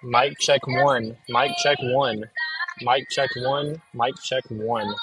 Mic check one. Mic check one. Mic check one. Mic check one.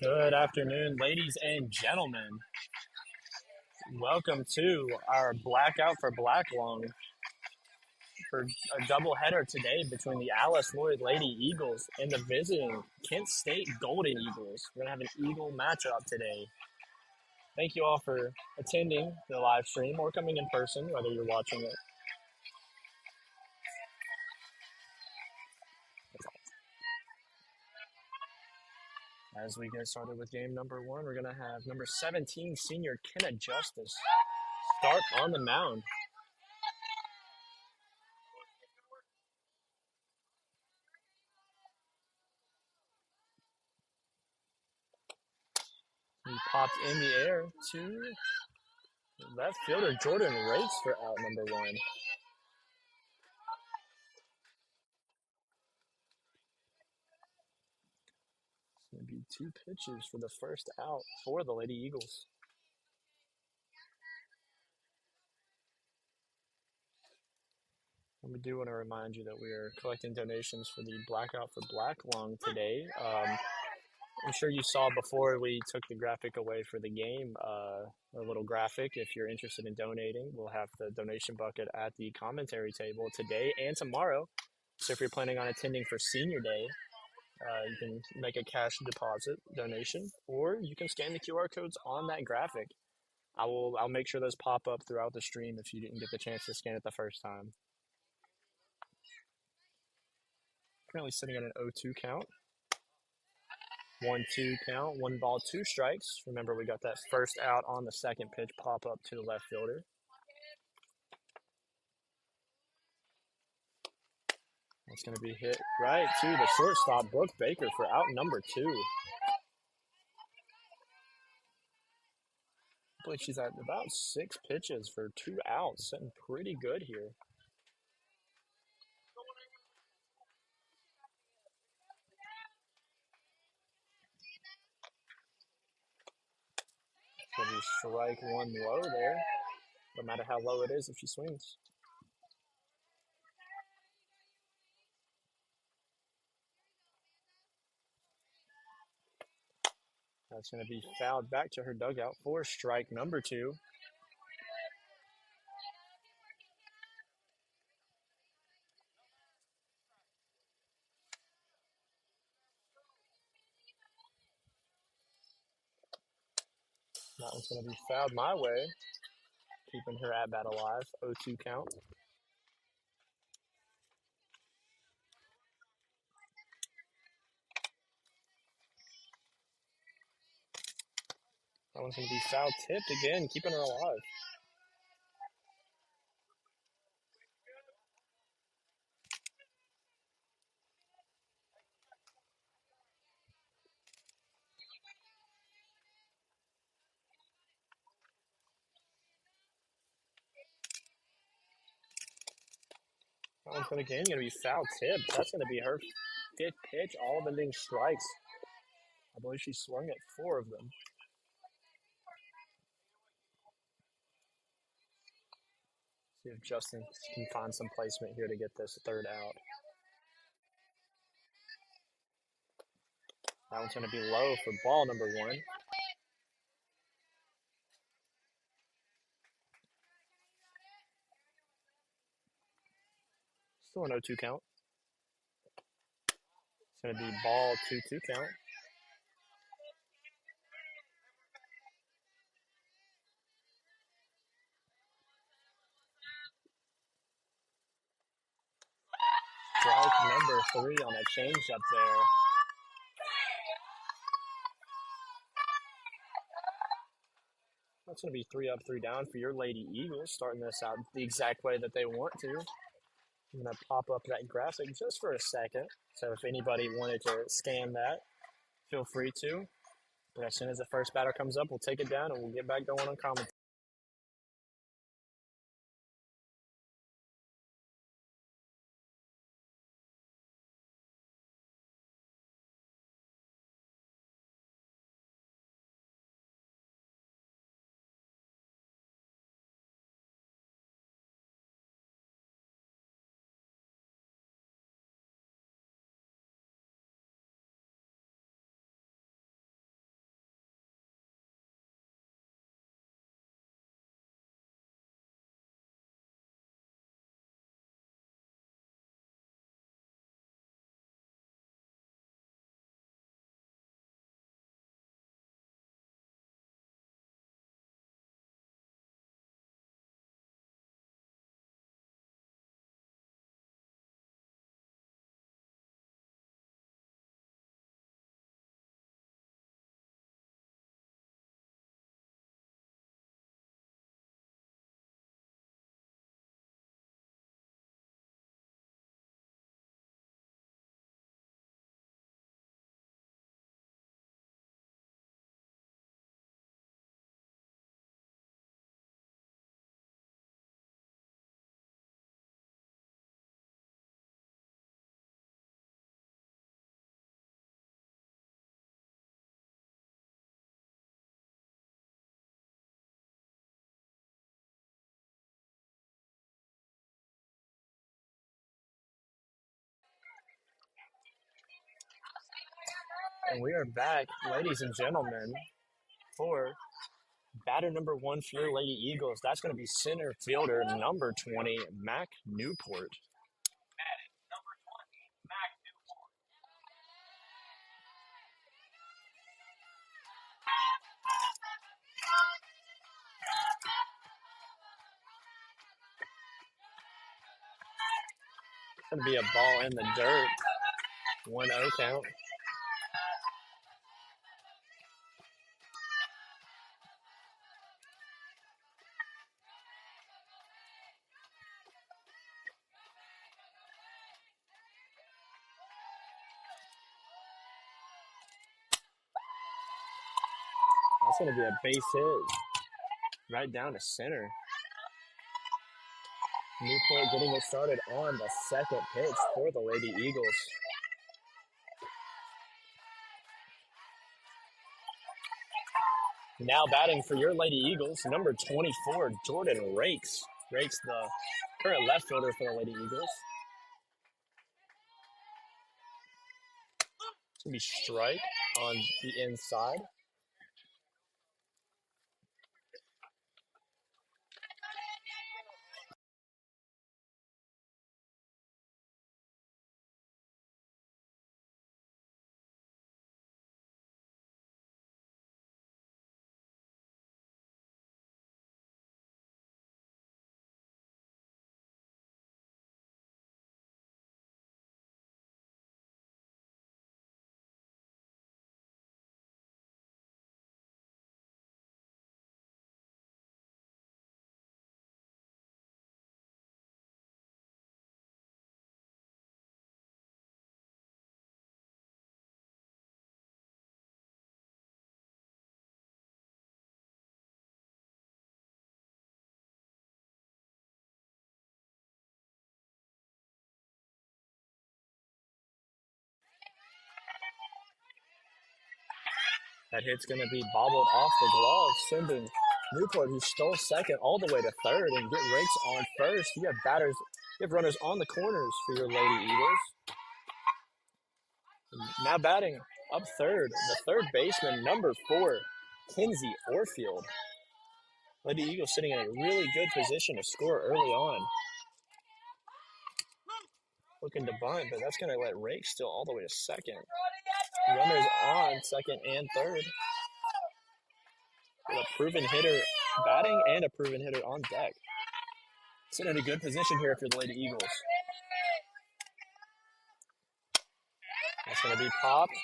Good afternoon, ladies and gentlemen. Welcome to our Blackout for Black Lung for a doubleheader today between the Alice Lloyd Lady Eagles and the visiting Kent State Golden Eagles. We're going to have an Eagle matchup today. Thank you all for attending the live stream or coming in person, whether you're watching it. As we get started with game number one, we're going to have number 17, senior Kenna Justice, start on the mound. He popped in the air to left fielder Jordan Rakes for out number one. It's going to be 2 pitches for the first out for the Lady Eagles. And we do want to remind you that we are collecting donations for the Blackout for Black Lung today. I'm sure you saw before we took the graphic away for the game, a little graphic. If you're interested in donating, we'll have the donation bucket at the commentary table today and tomorrow. So if you're planning on attending for Senior Day, you can make a cash deposit donation, or you can scan the QR codes on that graphic. I'll make sure those pop up throughout the stream if you didn't get the chance to scan it the first time. Currently sitting at an 0-2 count. 1-2 count, 1 ball, 2 strikes. Remember, we got that first out on the second pitch pop up to the left fielder. It's going to be hit right to the shortstop, Brooke Baker, for out number 2. I believe she's at about 6 pitches for 2 outs, sitting pretty good here. So just strike 1 low there, no matter how low it is if she swings. That's going to be fouled back to her dugout for strike number 2. That one's going to be fouled my way, keeping her at bat alive. 0-2 count. That one's going to be foul tipped again, keeping her alive. That one's going to be foul tipped. That's going to be her 5th pitch, all of them being strikes. I believe she swung at 4 of them. See if Justin can find some placement here to get this 3rd out. That one's going to be low for ball number 1. Still an 0-2 count. It's going to be ball 2-2 count. Strike number 3 on a changeup there. That's going to be 3 up, 3 down for your Lady Eagles, starting this out the exact way that they want to. I'm going to pop up that graphic just for a second. So if anybody wanted to scan that, feel free to. But as soon as the first batter comes up, we'll take it down and we'll get back going on commentary. And we are back, ladies and gentlemen, for batter number 1 for your Lady Eagles. That's going to be center fielder number 20, Mac Newport. It's going to be a ball in the dirt. 1-0 count. That's going to be a base hit right down to center. Newport getting it started on the second pitch for the Lady Eagles. Now batting for your Lady Eagles, number 24, Jordan Rakes. Rakes, the current left fielder for the Lady Eagles. It's going to be strike on the inside. That hit's going to be bobbled off the glove, sending Newport, who stole second, all the way to third, and get Rakes on first. You have runners on the corners for your Lady Eagles. Now batting up third, the third baseman, number 4, Kinsey Orfield. Lady Eagles sitting in a really good position to score early on. Looking to bunt, but that's going to let Rakes steal all the way to second. Runners on second and third. With a proven hitter batting and a proven hitter on deck. Sitting in a good position here for the Lady Eagles. That's going to be popped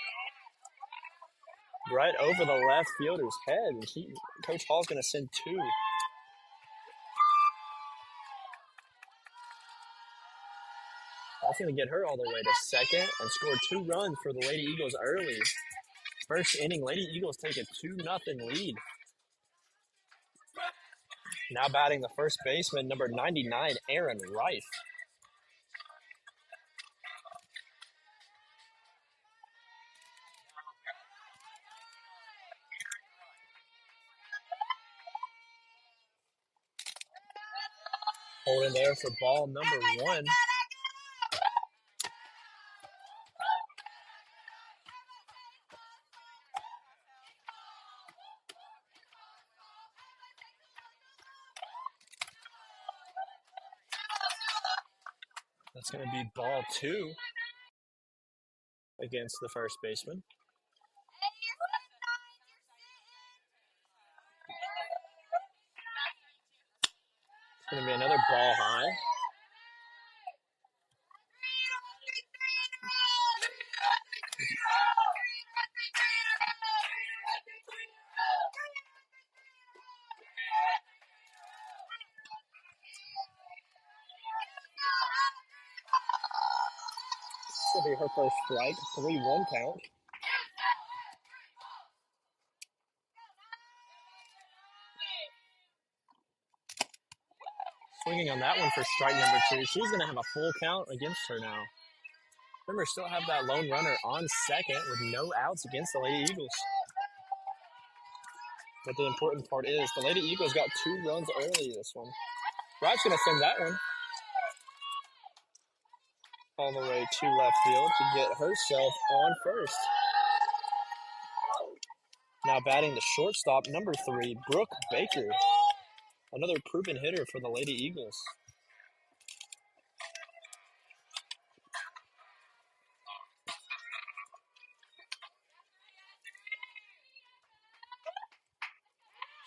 right over the left fielder's head. And Coach Hall's going to send 2. That's going to get her all the way to second and score 2 runs for the Lady Eagles early. First inning, Lady Eagles take a 2-0 lead. Now batting the first baseman, number 99, Aaron Rife. Holding there for ball number 1. That's going to be ball 2 against the first baseman. It's going to be another ball high. This will be her first strike, 3-1 count. Swinging on that one for strike number 2. She's going to have a full count against her now. Remember, still have that lone runner on second with no outs against the Lady Eagles. But the important part is the Lady Eagles got 2 runs early this one. Wright's going to send that one all the way to left field to get herself on first. Now batting the shortstop, number 3, Brooke Baker. Another proven hitter for the Lady Eagles.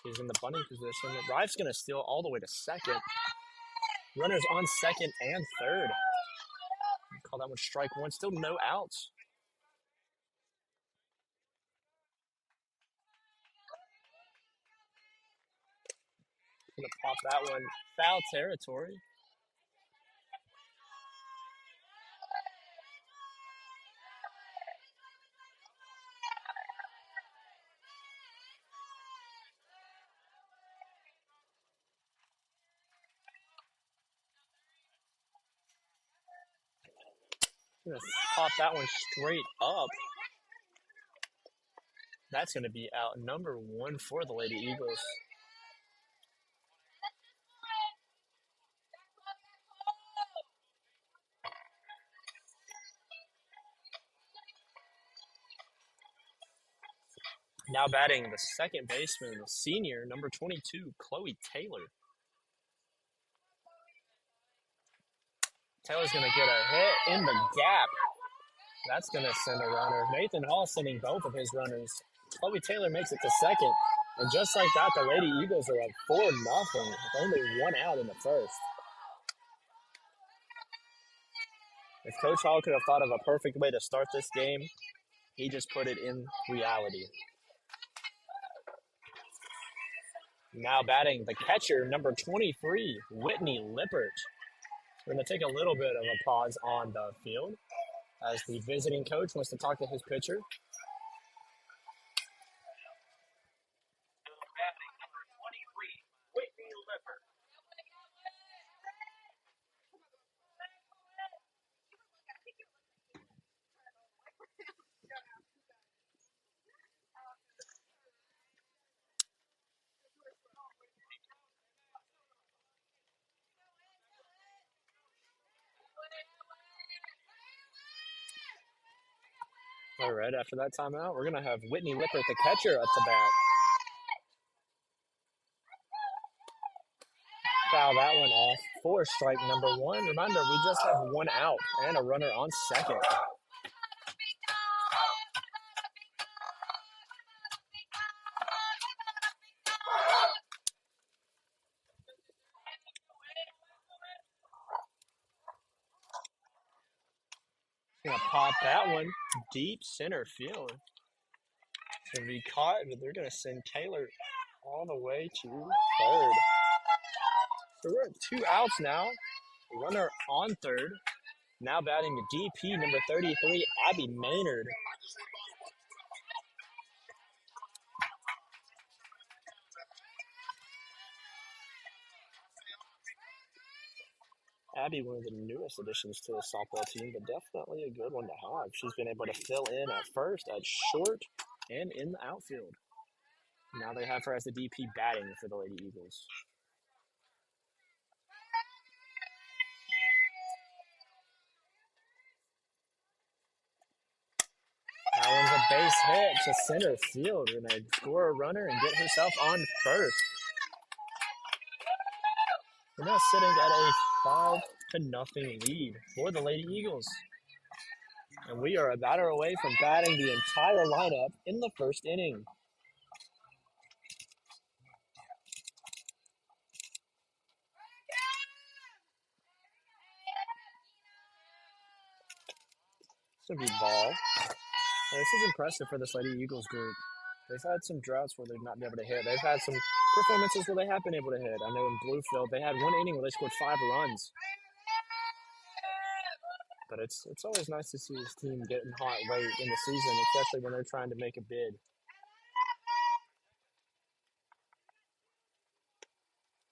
She's in the bunting position. Rife's going to steal all the way to second. Runners on second and third. Call that one strike one. Still no outs. Going to pop that one. Foul territory. Going to pop that one straight up. That's going to be out number 1 for the Lady Eagles. Now batting the second baseman, the senior, number 22, Chloe Taylor. Taylor's going to get a hit in the gap. That's going to send a runner. Nathan Hall sending both of his runners. Chloe Taylor makes it to second. And just like that, the Lady Eagles are up 4-0 with only 1 out in the first. If Coach Hall could have thought of a perfect way to start this game, he just put it in reality. Now batting the catcher, number 23, Whitney Lippert. We're going to take a little bit of a pause on the field as the visiting coach wants to talk to his pitcher. All right, after that timeout, we're going to have Whitney Lippert, the catcher, up to bat. Foul that one off for strike number 1. Reminder, we just have 1 out and a runner on second. Gonna pop that one deep center field. It's gonna be caught, but they're gonna send Taylor all the way to third. So we're at 2 outs now. Runner on third. Now batting the DP, number 33, Abby Maynard. Abby, one of the newest additions to the softball team, but definitely a good one to have. She's been able to fill in at first, at short, and in the outfield. Now they have her as the DP batting for the Lady Eagles. That one's a base hit to center field. Going to score a runner and get herself on first. We're now sitting at a 5-0 lead for the Lady Eagles. And we are a batter away from batting the entire lineup in the first inning. This would be ball. Now, this is impressive for this Lady Eagles group. They've had some droughts where they've not been able to hit. They've had some performances where they have been able to hit. I know in Bluefield they had 1 inning where they scored 5 runs. But it's always nice to see this team getting hot late in the season, especially when they're trying to make a bid.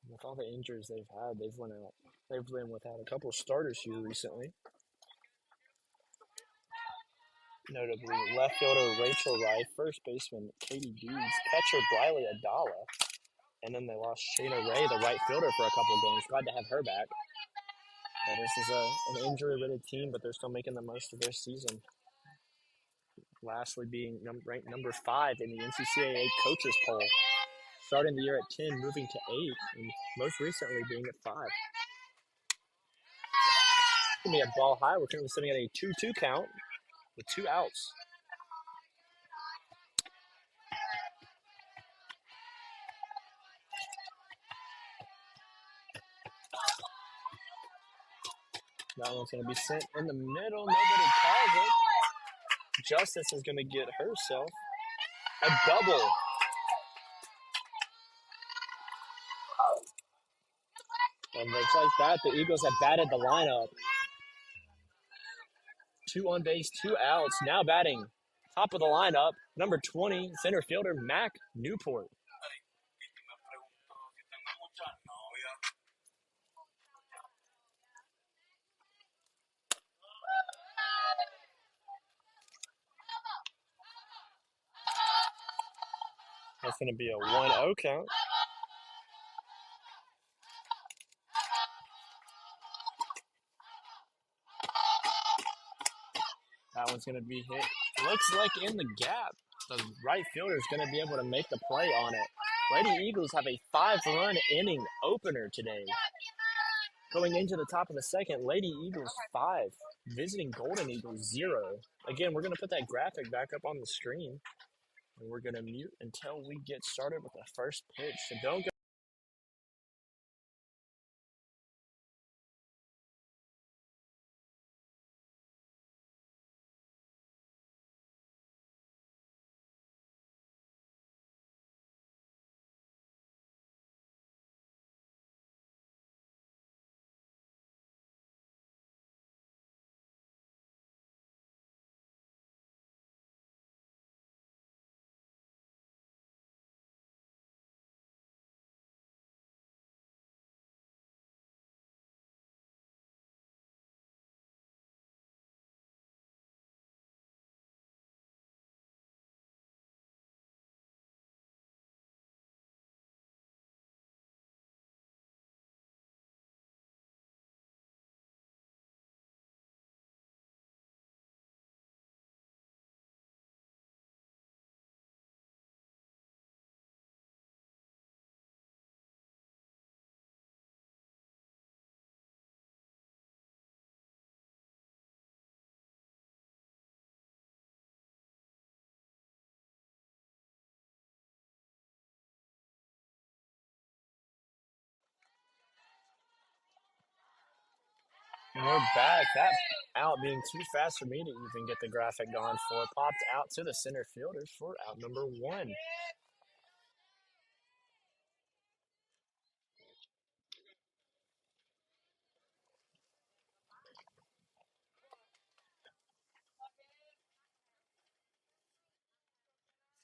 With all the injuries they've had, they've been without a couple of starters here recently. Notably, left fielder Rachel Wright, first baseman Katie Deeds, catcher Briley Adala, and then they lost Shayna Ray, the right fielder, for a couple of games. Glad to have her back. This is an injury-ridden team, but they're still making the most of their season. Lastly, being ranked number 5 in the NCCAA coaches poll. Starting the year at 10, moving to 8, and most recently being at 5. Give me a ball high. We're currently sitting at a 2-2 count with 2 outs. That one's going to be sent in the middle. Nobody calls it. Justice is going to get herself a double. And looks like that, the Eagles have batted the lineup. 2 on base, 2 outs. Now batting top of the lineup, number 20, center fielder Mac Newport. That's going to be a 1-0 count. That one's going to be hit. Looks like in the gap. The right fielder is going to be able to make the play on it. Lady Eagles have a 5-run inning opener today. Going into the top of the second, Lady Eagles 5, visiting Golden Eagles 0. Again, we're going to put that graphic back up on the screen. And we're going to mute until we get started with the first pitch. So don't go. We're back. That out being too fast for me to even get the graphic going for. Popped out to the center fielders for out number 1.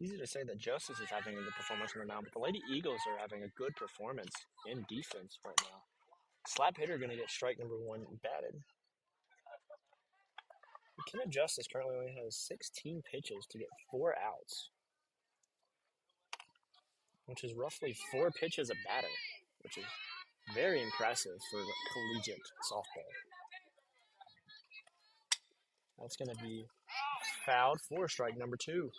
It's easy to say that Justice is having a good performance right now, but the Lady Eagles are having a good performance in defense right now. Slap hitter going to get strike number 1 batted. McKenna Justice currently only has 16 pitches to get 4 outs, which is roughly 4 pitches a batter, which is very impressive for collegiate softball. That's going to be fouled for strike number 2.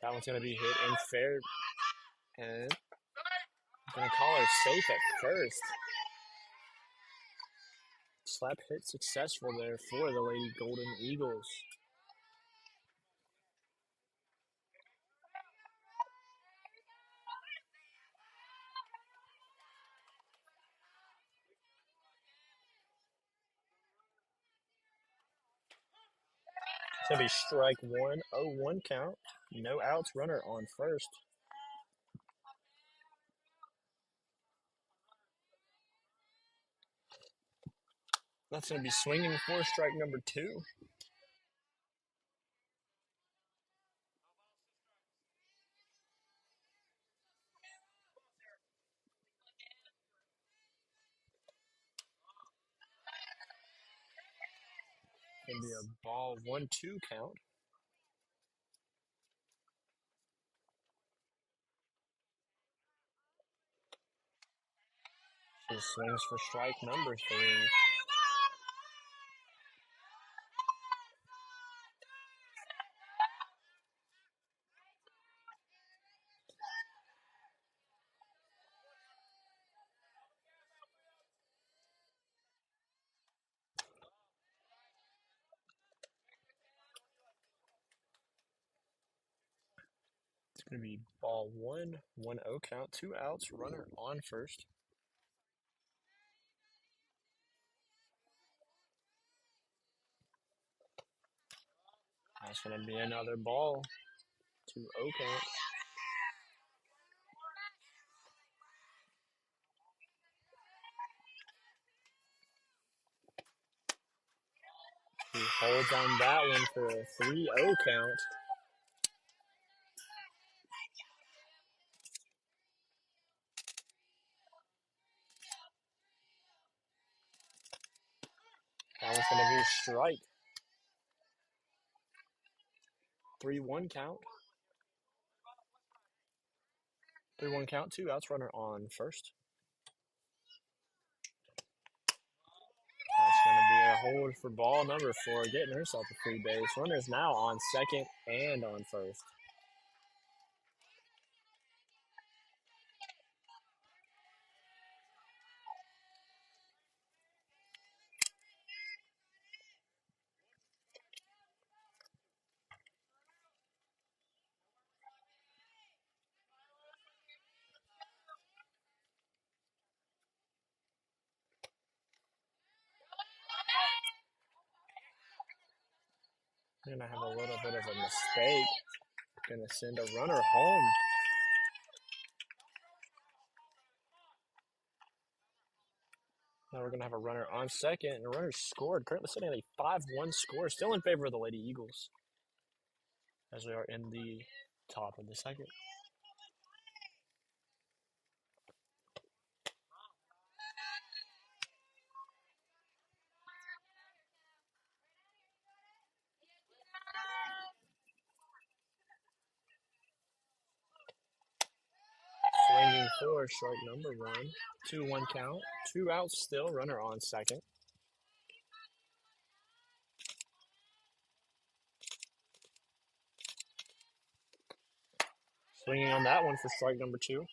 That one's going to be hit in fair, and going to call her safe at first. Slap hit successful there for the Lady Golden Eagles. It's going to be strike 1, 0-1 count. No outs, runner on first. That's going to be swinging for strike number 2. Going to be a ball 1-2 count. She swings for strike number 3. It's going to be ball 1-1-0 count. 2 outs, runner on first. That's going to be another ball. 2-0 count. He holds on that one for a 3-0 count. That one's going to be a strike. 3-1 count. 3-1 count, 2 outs, runner on first. That's going to be a hold for ball number 4, getting herself a free base. Runner's now on second and on first. Going to have a little bit of a mistake. Going to send a runner home. Now we're going to have a runner on second, and a runner scored. Currently sitting at a 5-1 score, still in favor of the Lady Eagles, as we are in the top of the second. Swinging for strike number 1. 2-1 count. 2 outs still, runner on second. Swinging on that one for strike number 2.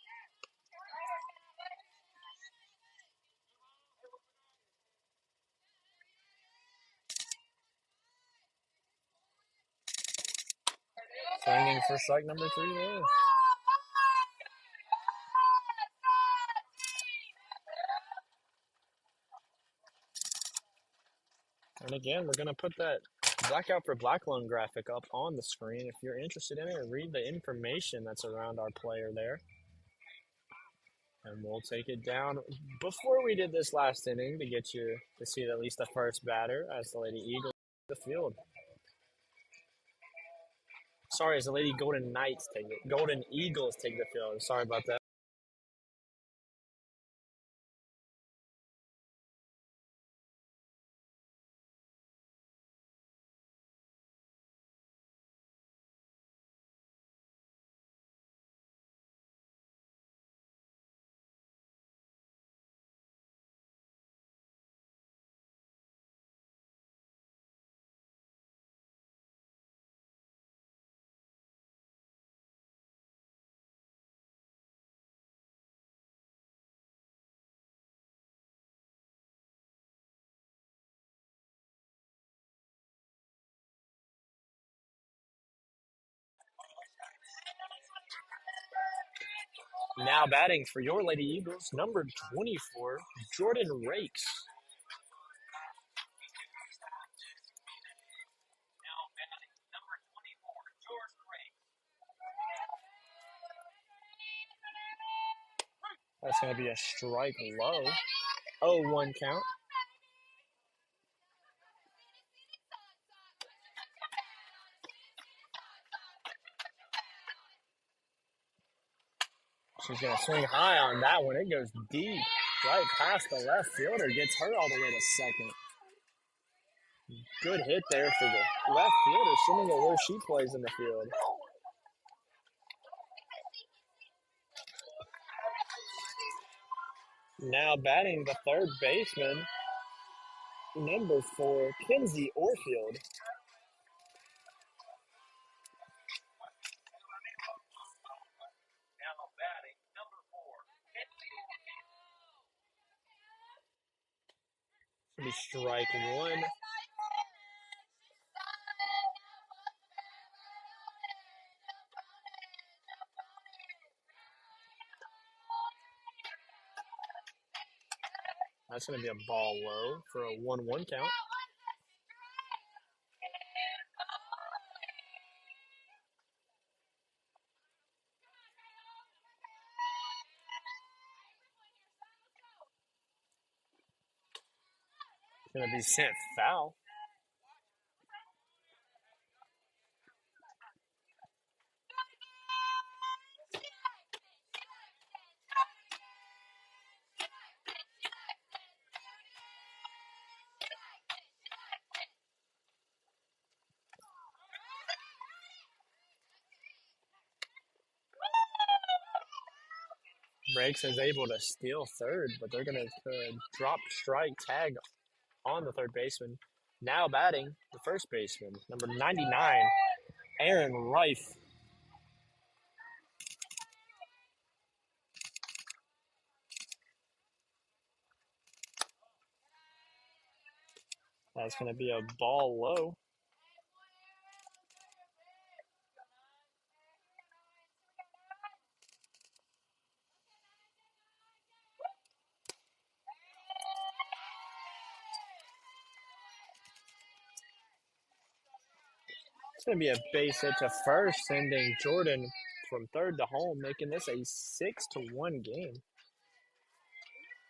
Swinging for strike number 3 there. And again, we're going to put that Blackout for Black Lung graphic up on the screen if you're interested in it. Read the information that's around our player there. And we'll take it down before we did this last inning to get you to see at least the first batter as the Lady Eagles take the field. Sorry, as the Lady Golden Knights take it. Golden Eagles take the field. Sorry about that. Now batting for your Lady Eagles, number 24, Jordan Rakes. That's going to be a strike low. 0-1 count. She's going to swing high on that one. It goes deep, right past the left fielder. Gets her all the way to second. good hit there for the left fielder, sending it where she plays in the field. Now batting the third baseman, number 4, Kinsey Orfield. Should be strike one. That's going to be a ball low for a 1-1 count. Going to be sent foul. Breaks is able to steal third, but they're going to drop strike tag on the third baseman. Now batting the first baseman, number 99, Aaron Reif. That's going to be a ball low. It's going to be a base hit to first, sending Jordan from third to home, making this a 6-1 game.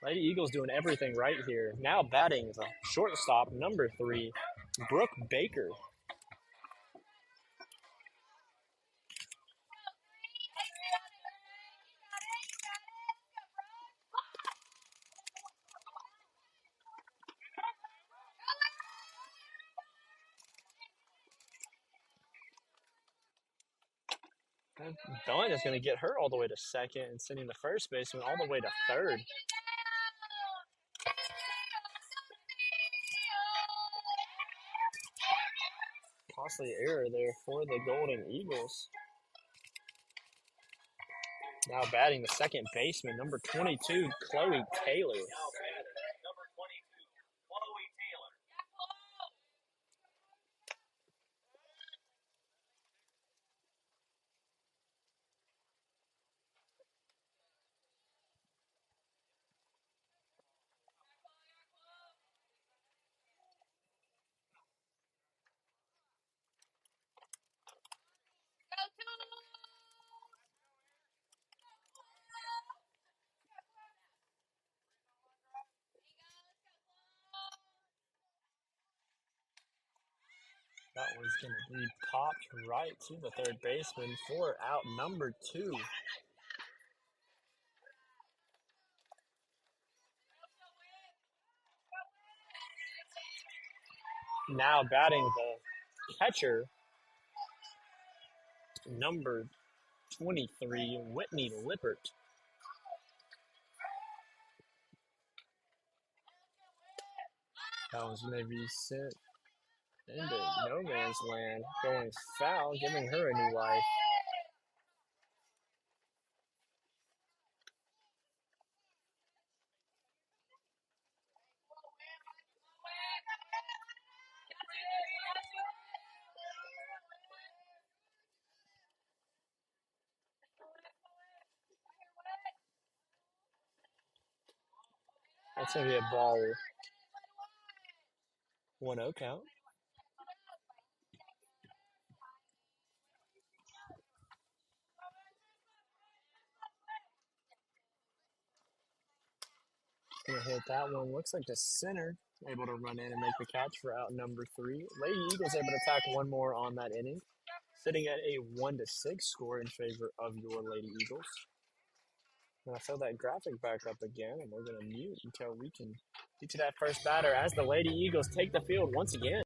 Lady Eagles doing everything right here. Now batting the shortstop, number 3, Brooke Baker. Dunn is going to get her all the way to second and sending the first baseman all the way to third. Costly error there for the Golden Eagles. Now batting the second baseman, number 22, Chloe Taylor. That was going to be popped right to the third baseman for out number 2. Now batting the catcher, number 23, Whitney Lippert. That was going to be sent into no man's land, going foul, giving her a new life. That's going to be a ball 1-0 count. Gonna hit that one. Looks like the center able to run in and make the catch for out number 3. Lady Eagles able to tack one more on that inning, sitting at a 1-6 score in favor of your Lady Eagles. I'm gonna throw that graphic back up again, and we're gonna mute until we can get to that first batter as the Lady Eagles take the field once again.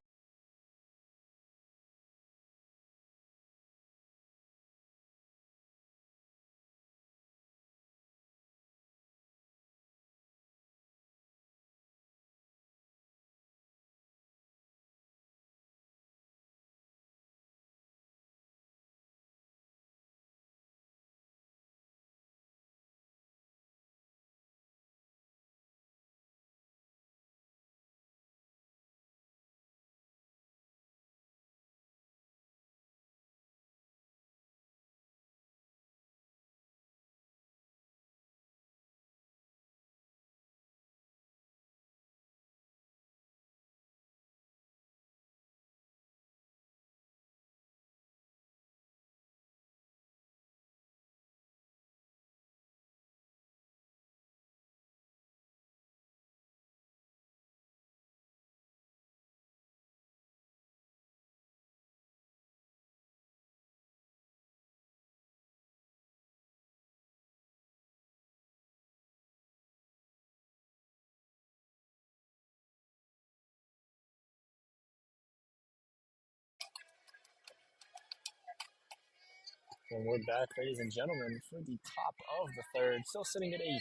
And we're back, ladies and gentlemen, for the top of the third. Still sitting at a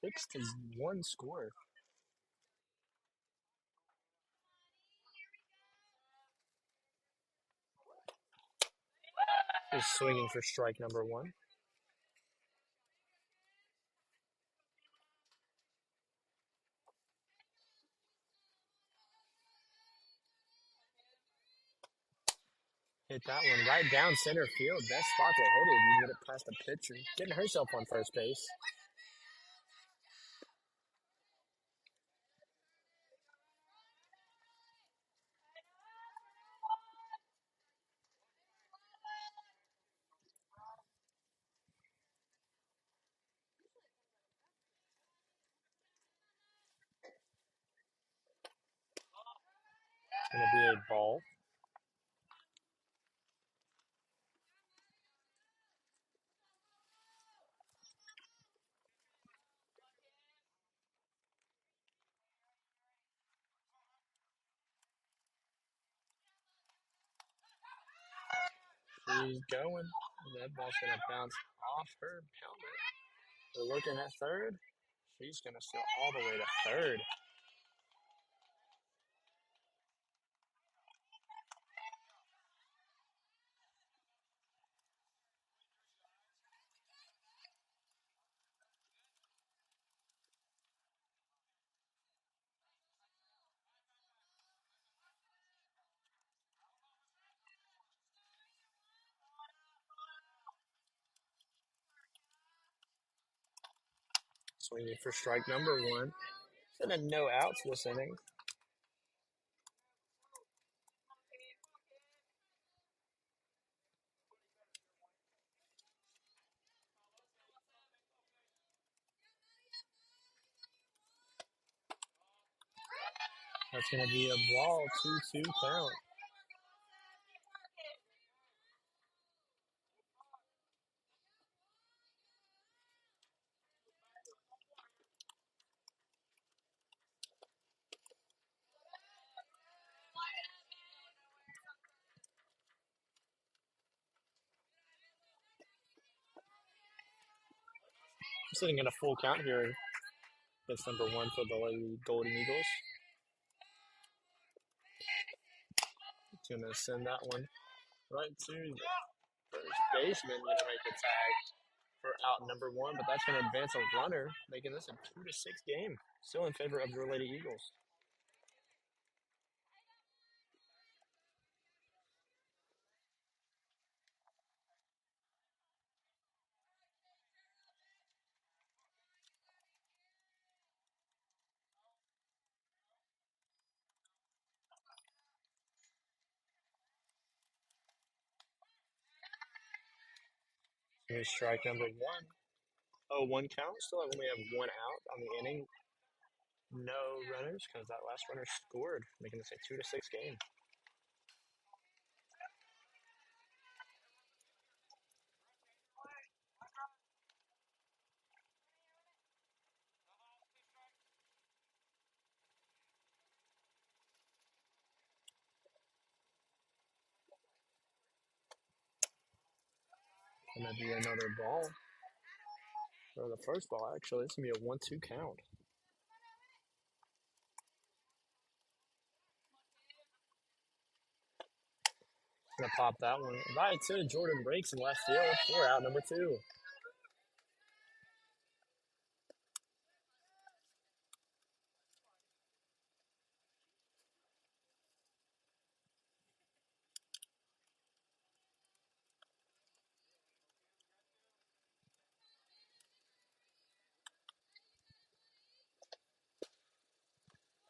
6-1 score. Is swinging for strike number one. Hit that one right down center field. Best spot to hit it. You get it past the pitcher. Getting herself on first base. It's going to be a ball. She's going. That ball's going to bounce off her helmet. We're looking at third. She's going to steal all the way to third. Swinging for strike number one. And a no outs this inning. That's going to be a ball, 2-2 count. I'm sitting in a full count here. That's number one for the Lady Golden Eagles. Going to send that one right to the first baseman. Going to make the tag for out number one, but that's going to advance a runner, making this a 2-6 game. Still in favor of your Lady Eagles. Here's strike number one. 0-1 count. Still only have one out on the inning. No runners because that last runner scored, making this a 2-6 game. Going to be another ball. Or the first ball, actually. It's going to be a 1-2 count. Going to pop that one right to Jordan Breaks in left field for out number two.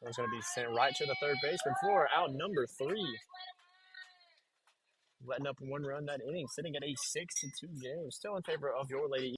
It's going to be sent right to the third baseman for out number three. Letting up one run that inning, sitting at a 6-2 game. Still in favor of your Lady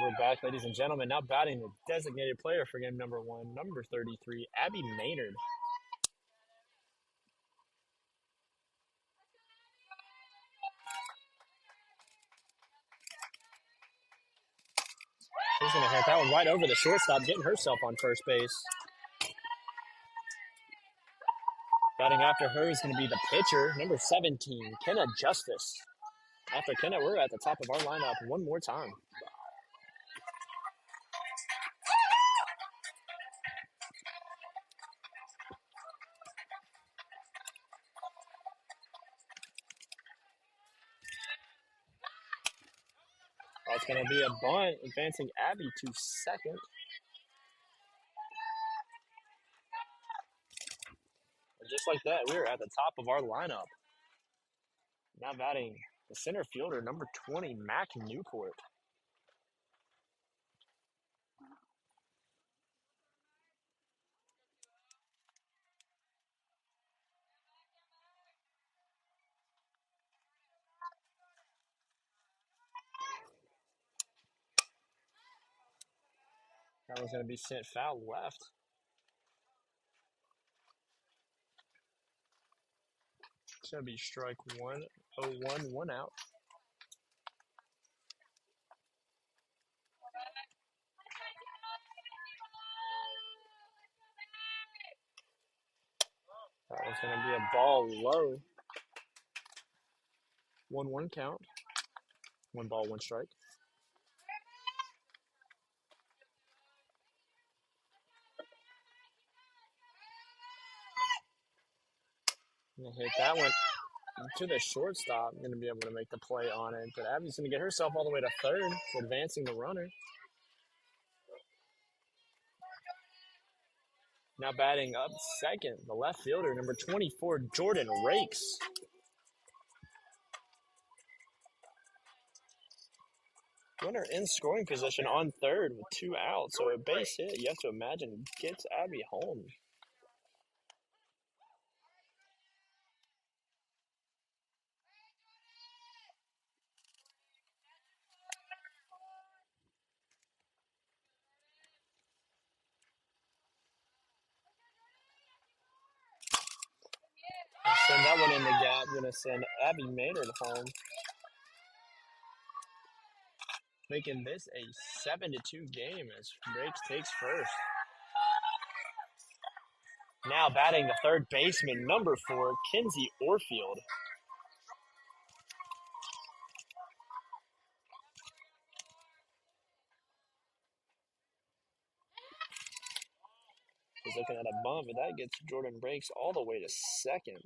We're back, ladies and gentlemen. Now batting the designated player for game number 1, number 33, Abby Maynard. She's going to hit that one right over the shortstop, getting herself on first base. Batting after her is going to be the pitcher, number 17, Kenna Justice. After Kenna, we're at the top of our lineup one more time. That's going to be a bunt, advancing Abby to second. And just like that, we're at the top of our lineup. Now batting the center fielder, number 20, Mac Newport. That was going to be sent foul left. It's going to be strike 1, 0-1, 1 out. That was going to be a ball low. 1-1 count. 1 ball, 1 strike. Going to hit that one to the shortstop. Going to be able to make the play on it. But Abby's going to get herself all the way to third for advancing the runner. Now batting up second, the left fielder, number 24, Jordan Rakes. Runner in scoring position on third with 2 outs. So a base hit, you have to imagine, gets Abby home. Send that one in the gap. Going to send Abby Maynard home. Making this a 7-2 game as Rakes takes first. Now batting the third baseman, number 4, Kinsey Orfield. He's looking at a bump, but that gets Jordan Rakes all the way to second.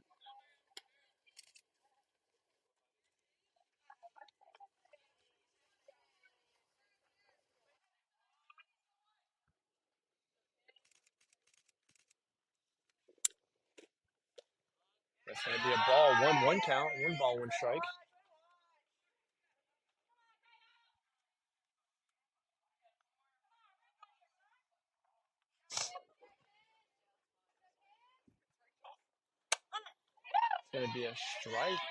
That's going to be a ball, 1-1 count, 1 ball, 1 strike. It's going to be a strike.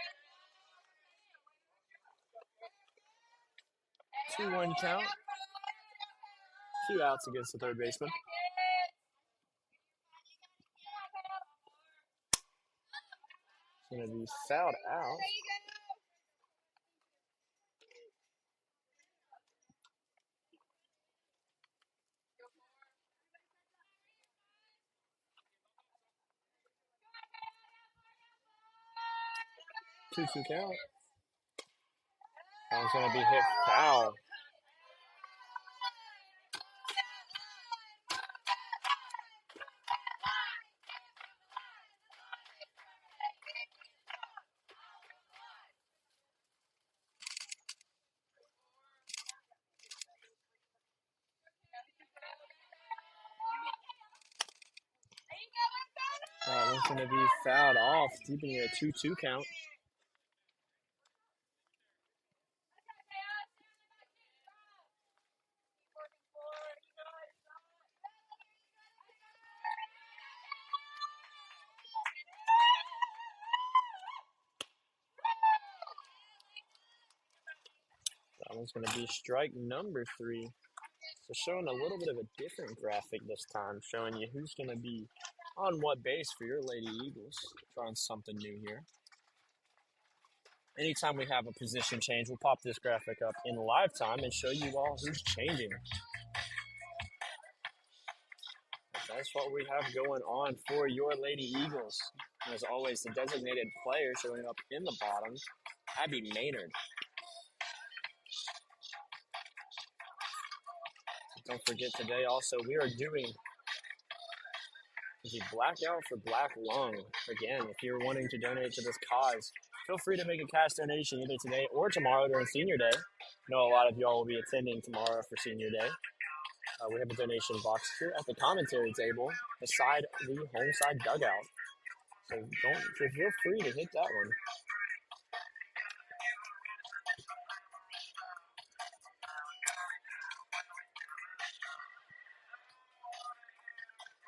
2-1 count. 2 outs against the third baseman. It's going to be fouled out. Two count. That one's going to be hit foul. That one's going to be fouled off, keeping it a 2-2 count. That That one's going to be strike number 3. So showing a little bit of a different graphic this time, showing you who's going to be on what base for your Lady Eagles. Trying something new here. Anytime we have a position change, we'll pop this graphic up in live time and show you all who's changing. That's what we have going on for your Lady Eagles. As always, the designated player showing up in the bottom, Abby Maynard. Don't forget today also we are doing the Blackout for Black Lung. Again, if you're wanting to donate to this cause, feel free to make a cash donation either today or tomorrow during Senior Day. I know a lot of y'all will be attending tomorrow for Senior Day. We have a donation box here at the commentary table beside the home side dugout. So feel free to hit that one.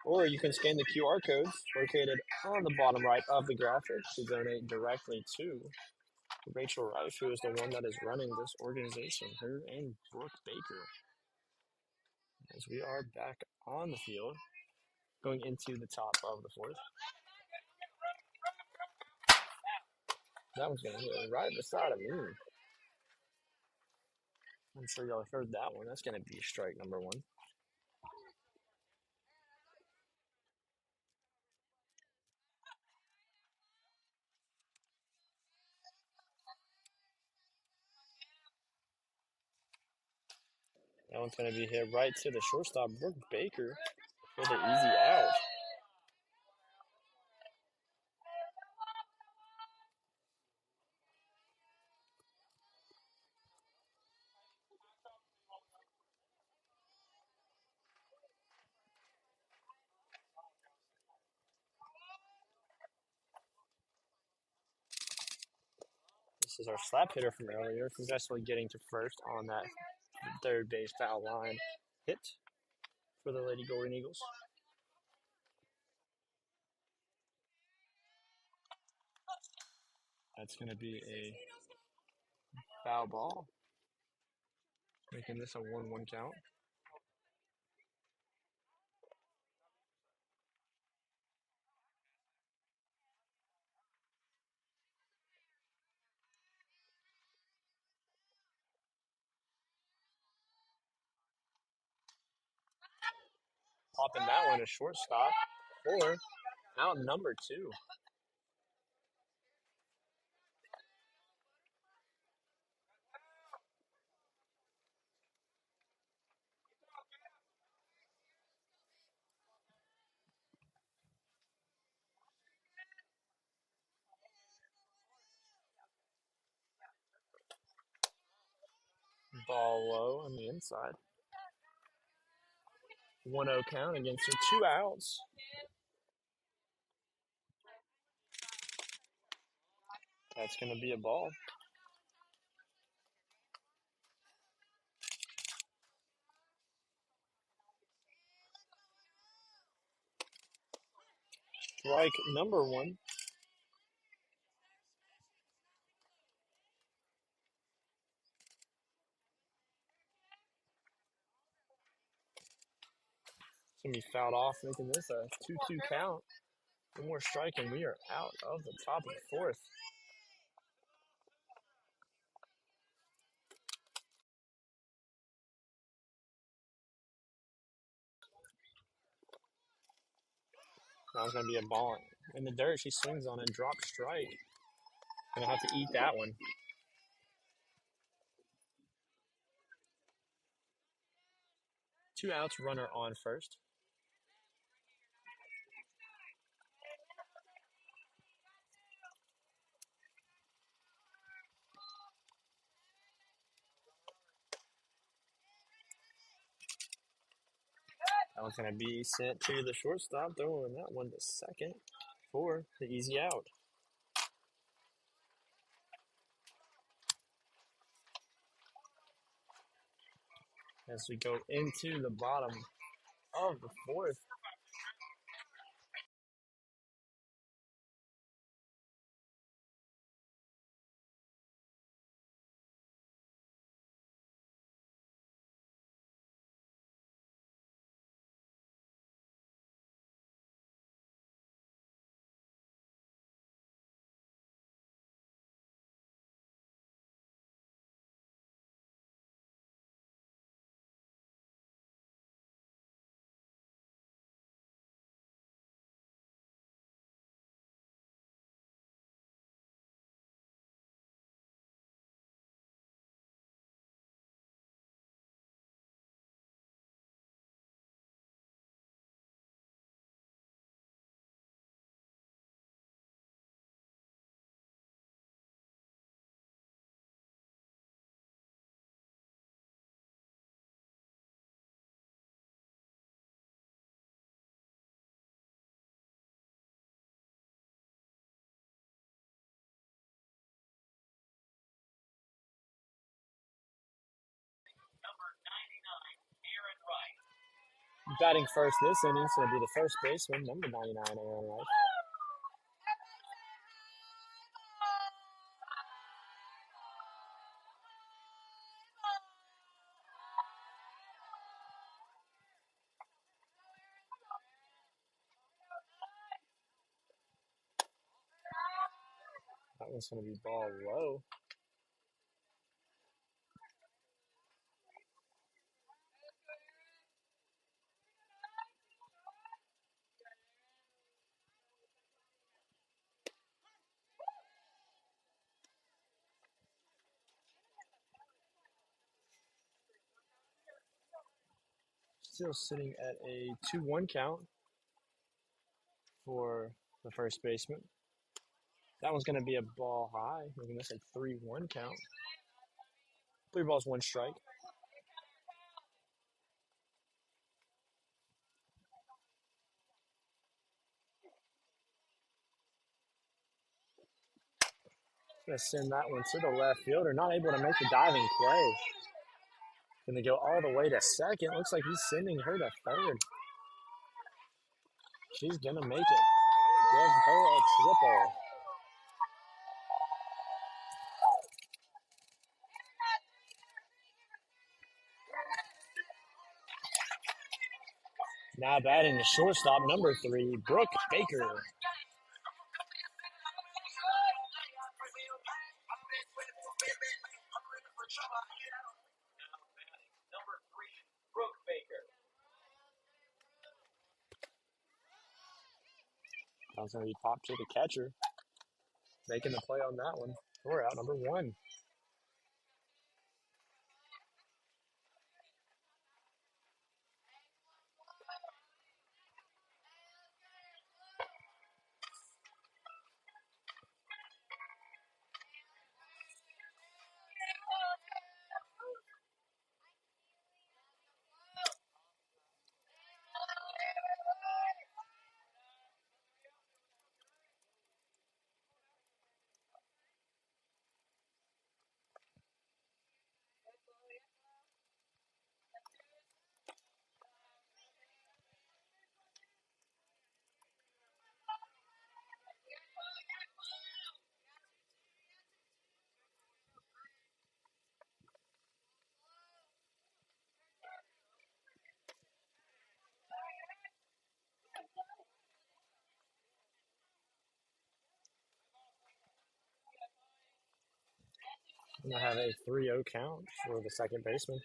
Or you can scan the QR codes located on the bottom right of the graphic to donate directly to Rachel Rife, who is the one that is running this organization, her and Brooke Baker. As we are back on the field, going into the top of the 4th. That one's going to hit right beside of me. I'm sure y'all heard that one. That's going to be strike number 1. That one's going to be hit right to the shortstop, Brooke Baker, for the easy out. This is our slap hitter from earlier, successfully getting to first on that third base foul line hit for the Lady Golden Eagles. That's going to be a foul ball, making this a 1-1 count. Popping that one to shortstop for out number 2. Ball low on the inside. 1-0 count against her 2 outs. That's going to be a ball. Strike number 1. It's going to be fouled off, making this a 2-2 count. One more strike, and we are out of the top of the 4th. Now it's going to be a ball in the dirt. She swings on it, drop strike. Going to have to eat that one. 2 outs, runner on first. That one's going to be sent to the shortstop, throwing that one to second for the easy out. As we go into the bottom of the 4th. Batting first this inning, so it'll be the first baseman, number 99, Aaron Wright. That one's going to be ball low. Still sitting at a 2-1 count for the first baseman. That one's going to be a ball high, making this a 3-1 count. 3 balls, 1 strike. Going to send that one to the left fielder. Not able to make the diving play. Going to go all the way to second. Looks like he's sending her to third. She's going to make it. Give her a triple. Now batting the shortstop, number 3, Brooke Baker. That was going to be popped to the catcher. Making the play on that one. We're out, number 1. Going to have a 3-0 count for the second baseman.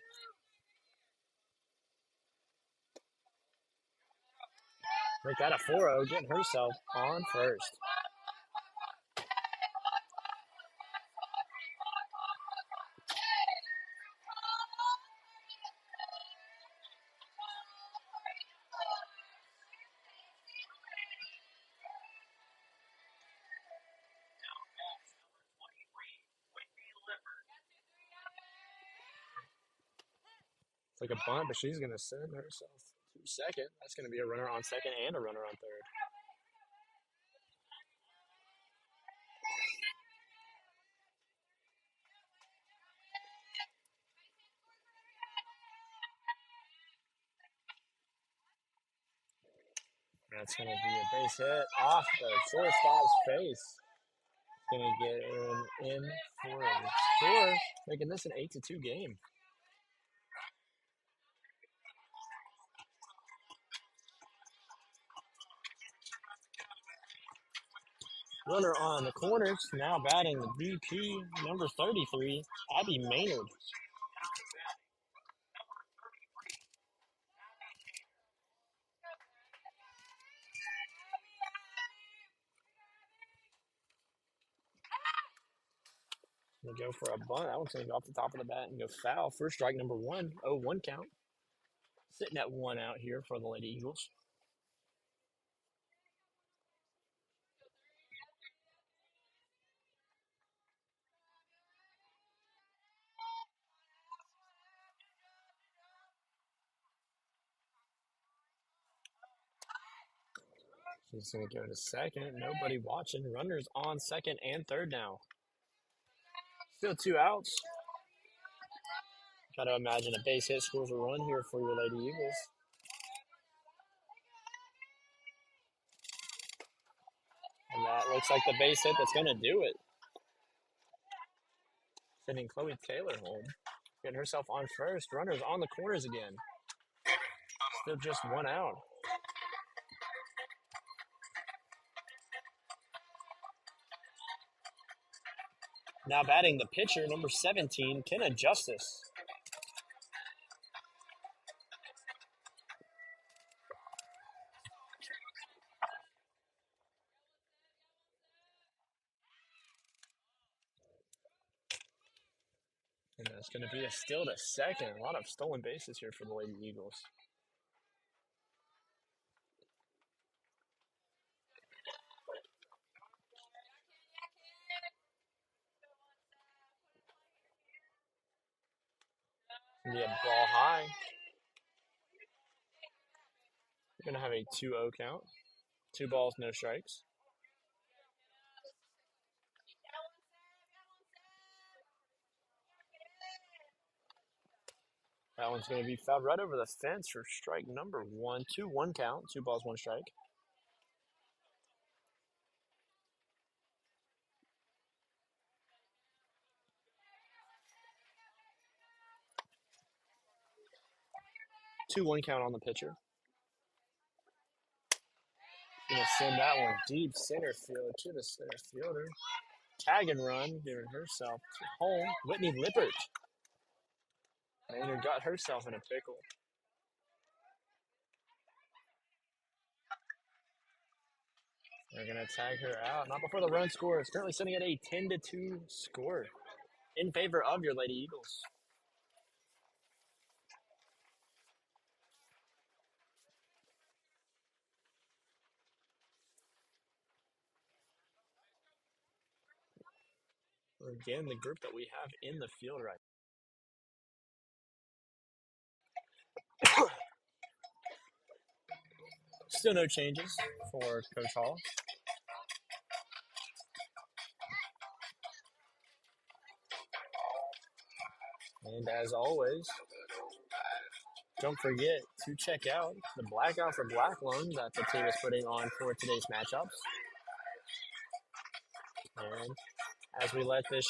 Make that a 4-0, getting herself on first. It's like a bunt, but she's going to send herself to second. That's going to be a runner on second and a runner on third. That's going to be a base hit off the shortstop's face. Going to get in for a score, making this an 8-2 game. Runner on the corners, now batting the BP, number 33, Abby Maynard. Going to go for a bunt. That one's going to go off the top of the bat and go foul. First strike, number 1, 0-1 count. Sitting at 1 out here for the Lady Eagles. She's going to go to second. Nobody watching. Runners on second and third now. Still 2 outs. Got to imagine a base hit scores a run here for your Lady Eagles. That looks like the base hit that's going to do it. Sending Chloe Taylor home. Getting herself on first. Runners on the corners again. Still just one out. Now batting the pitcher, number 17, Kenna Justice. And that's going to be a steal to second. A lot of stolen bases here for the Lady Eagles. Yeah, ball high. We're going to have a 2-0 count. 2 balls, no strikes. That one's going to be fouled right over the fence for strike number 1. 2-1 count. 2 balls, 1 strike. Two 1 count on the pitcher. Gonna send that one deep center field to the center fielder. Tag and run, giving herself home. Whitney Lippert. Maynard got herself in a pickle. They're gonna tag her out. Not before the run score. It's currently sitting at a 10-2 score in favor of your Lady Eagles. Again, the group that we have in the field right now. Still no changes for Coach Hall. And as always, don't forget to check out the Blackout for Black Lung that the team is putting on for today's matchups. And as we let this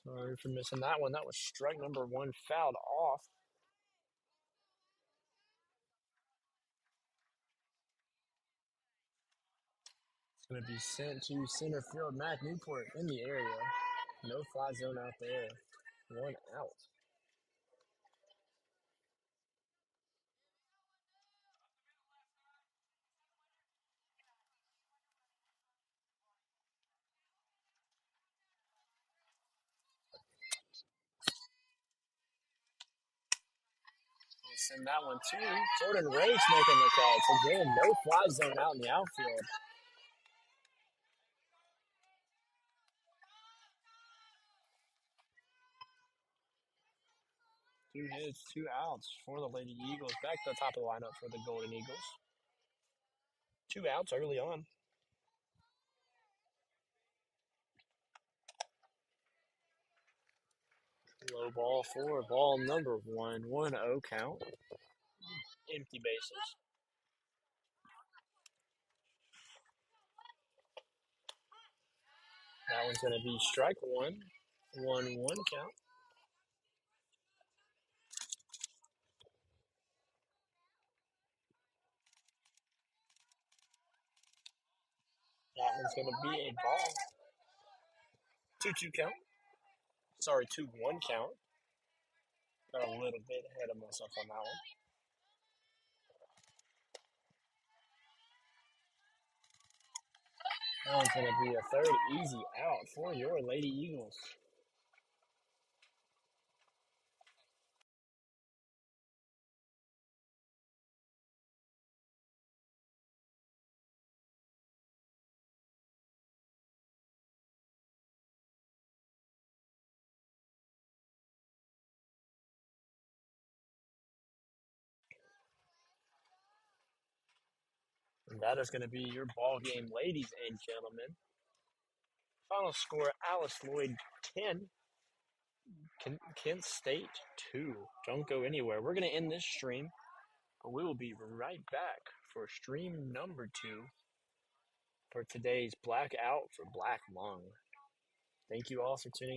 sorry for missing that one. That was strike number 1 fouled off. It's going to be sent to center field. Mac Newport in the area. No fly zone out there. 1 out. Send that one too. Jordan Race making the catch. Again, no fly zone out in the outfield. 2 hits, 2 outs for the Lady Eagles. Back to the top of the lineup for the Golden Eagles. 2 outs early on. Low ball for ball number 1. 1-0 count. Empty bases. That one's going to be strike 1. 1-1 count. It's going to be a ball. 2-2 count. Sorry, 2-1 count. Got a little bit ahead of myself on that one. That one's going to be a third easy out for your Lady Eagles. And that is going to be your ball game, ladies and gentlemen. Final score, Alice Lloyd 10, Kent State 2. Don't go anywhere. We're going to end this stream, but we will be right back for stream number 2 for today's Blackout for Black Lung. Thank you all for tuning in.